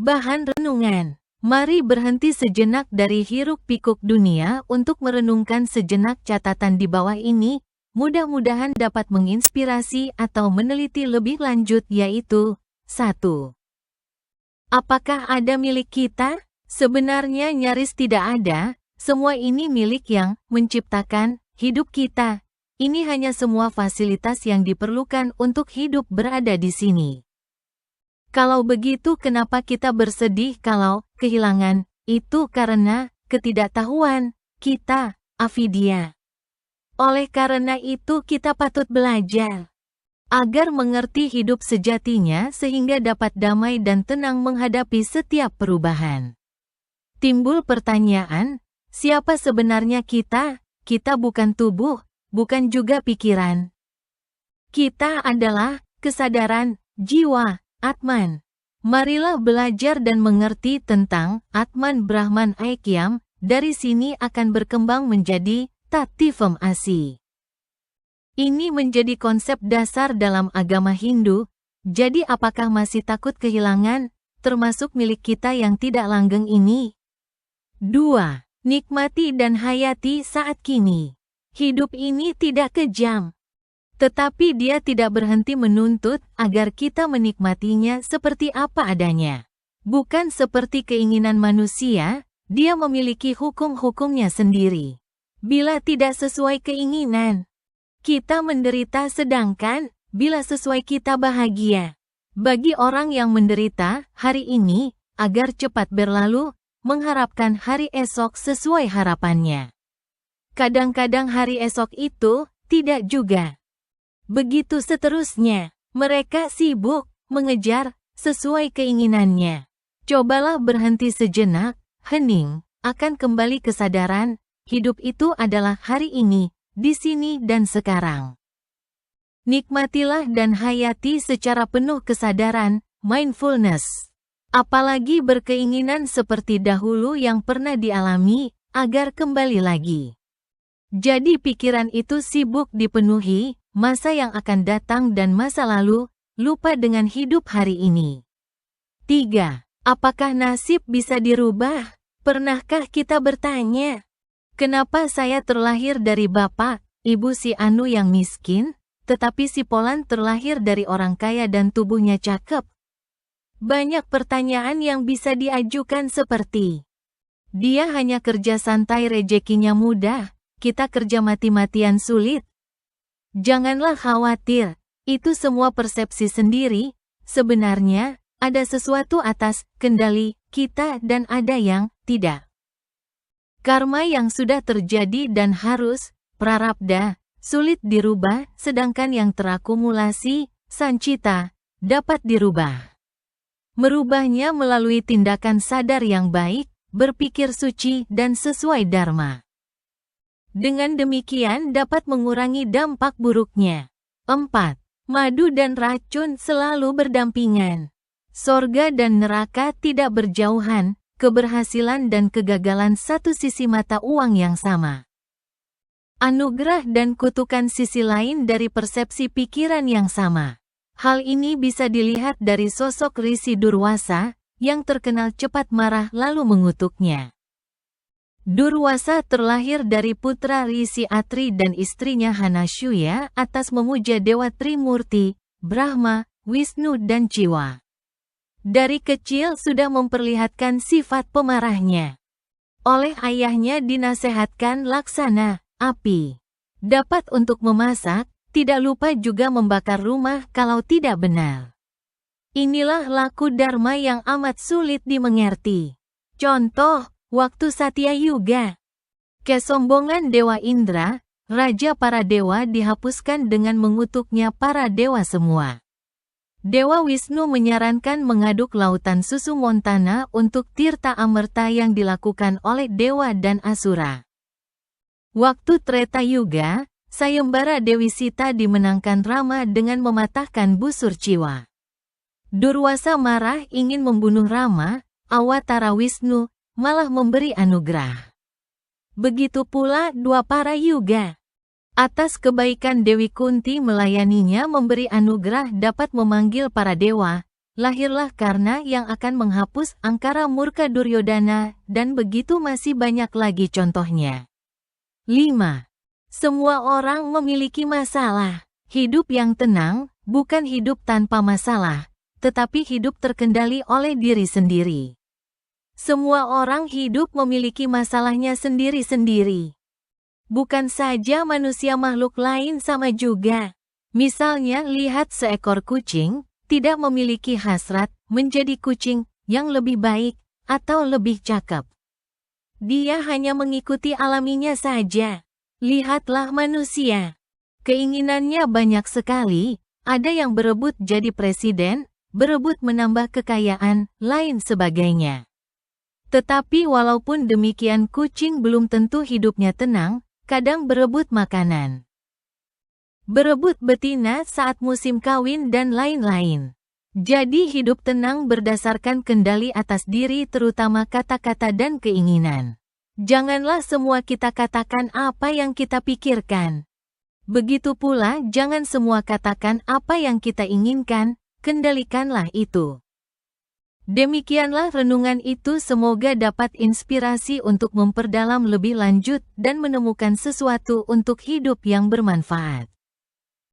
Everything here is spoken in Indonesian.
Bahan renungan. Mari berhenti sejenak dari hiruk-pikuk dunia untuk merenungkan sejenak catatan di bawah ini. Mudah-mudahan dapat menginspirasi atau meneliti lebih lanjut, yaitu 1. Apakah ada milik kita? Sebenarnya nyaris tidak ada. Semua ini milik yang menciptakan hidup kita. Ini hanya semua fasilitas yang diperlukan untuk hidup berada di sini. Kalau begitu, kenapa kita bersedih kalau kehilangan? Itu karena ketidaktahuan kita, avidya. Oleh karena itu kita patut belajar agar mengerti hidup sejatinya sehingga dapat damai dan tenang menghadapi setiap perubahan. Timbul pertanyaan, siapa sebenarnya kita? Kita bukan tubuh, bukan juga pikiran. Kita adalah kesadaran, jiwa, Atman. Marilah belajar dan mengerti tentang Atman Brahman Aikyam. Dari sini akan berkembang menjadi Tatifam Asi. Ini menjadi konsep dasar dalam agama Hindu. Jadi apakah masih takut kehilangan, termasuk milik kita yang tidak langgeng ini? 2. Nikmati dan hayati saat kini. Hidup ini tidak kejam. Tetapi dia tidak berhenti menuntut agar kita menikmatinya seperti apa adanya. Bukan seperti keinginan manusia, dia memiliki hukum-hukumnya sendiri. Bila tidak sesuai keinginan, kita menderita, sedangkan bila sesuai kita bahagia. Bagi orang yang menderita hari ini, agar cepat berlalu, mengharapkan hari esok sesuai harapannya. Kadang-kadang hari esok itu tidak juga. Begitu seterusnya, mereka sibuk mengejar sesuai keinginannya. Cobalah berhenti sejenak, hening, akan kembali kesadaran, hidup itu adalah hari ini, di sini dan sekarang. Nikmatilah dan hayati secara penuh kesadaran, mindfulness. Apalagi berkeinginan seperti dahulu yang pernah dialami, agar kembali lagi. Jadi pikiran itu sibuk dipenuhi masa yang akan datang dan masa lalu, lupa dengan hidup hari ini. 3. Apakah nasib bisa dirubah? Pernahkah kita bertanya, kenapa saya terlahir dari bapak, ibu si Anu yang miskin, tetapi si Polan terlahir dari orang kaya dan tubuhnya cakep? Banyak pertanyaan yang bisa diajukan seperti, dia hanya kerja santai rezekinya mudah, kita kerja mati-matian sulit. Janganlah khawatir, itu semua persepsi sendiri. Sebenarnya, ada sesuatu atas kendali kita dan ada yang tidak. Karma yang sudah terjadi dan harus, prarabdha, sulit dirubah, sedangkan yang terakumulasi, sancita, dapat dirubah. Merubahnya melalui tindakan sadar yang baik, berpikir suci dan sesuai dharma. Dengan demikian dapat mengurangi dampak buruknya. 4. Madu dan racun selalu berdampingan. Sorga dan neraka tidak berjauhan, keberhasilan dan kegagalan satu sisi mata uang yang sama. Anugerah dan kutukan sisi lain dari persepsi pikiran yang sama. Hal ini bisa dilihat dari sosok Risi Durwasa, yang terkenal cepat marah lalu mengutuknya. Durwasa terlahir dari putra Risi Atri dan istrinya Hanasuya atas memuja Dewa Trimurti, Brahma, Wisnu dan Ciwa. Dari kecil sudah memperlihatkan sifat pemarahnya. Oleh ayahnya dinasehatkan laksana, api. Dapat untuk memasak, tidak lupa juga membakar rumah kalau tidak benar. Inilah laku dharma yang amat sulit dimengerti. Contoh, waktu Satya Yuga, kesombongan Dewa Indra, Raja para dewa dihapuskan dengan mengutuknya para dewa semua. Dewa Wisnu menyarankan mengaduk lautan susu Montana untuk tirta amerta yang dilakukan oleh dewa dan asura. Waktu Treta Yuga, sayembara Dewi Sita dimenangkan Rama dengan mematahkan busur Ciwa. Durwasa marah ingin membunuh Rama, awatara Wisnu malah memberi anugerah. Begitu pula dua para yuga. Atas kebaikan Dewi Kunti melayaninya memberi anugerah dapat memanggil para dewa, lahirlah karena yang akan menghapus angkara murka Duryodhana, dan begitu masih banyak lagi contohnya. 5. Semua orang memiliki masalah. Hidup yang tenang, bukan hidup tanpa masalah, tetapi hidup terkendali oleh diri sendiri. Semua orang hidup memiliki masalahnya sendiri-sendiri. Bukan saja manusia, makhluk lain sama juga. Misalnya, lihat seekor kucing, tidak memiliki hasrat menjadi kucing yang lebih baik atau lebih cakep. Dia hanya mengikuti alaminya saja. Lihatlah manusia. Keinginannya banyak sekali, ada yang berebut jadi presiden, berebut menambah kekayaan, lain sebagainya. Tetapi walaupun demikian, kucing belum tentu hidupnya tenang, kadang berebut makanan, berebut betina saat musim kawin dan lain-lain. Jadi hidup tenang berdasarkan kendali atas diri, terutama kata-kata dan keinginan. Janganlah semua kita katakan apa yang kita pikirkan. Begitu pula jangan semua katakan apa yang kita inginkan, kendalikanlah itu. Demikianlah renungan itu, semoga dapat inspirasi untuk memperdalam lebih lanjut dan menemukan sesuatu untuk hidup yang bermanfaat.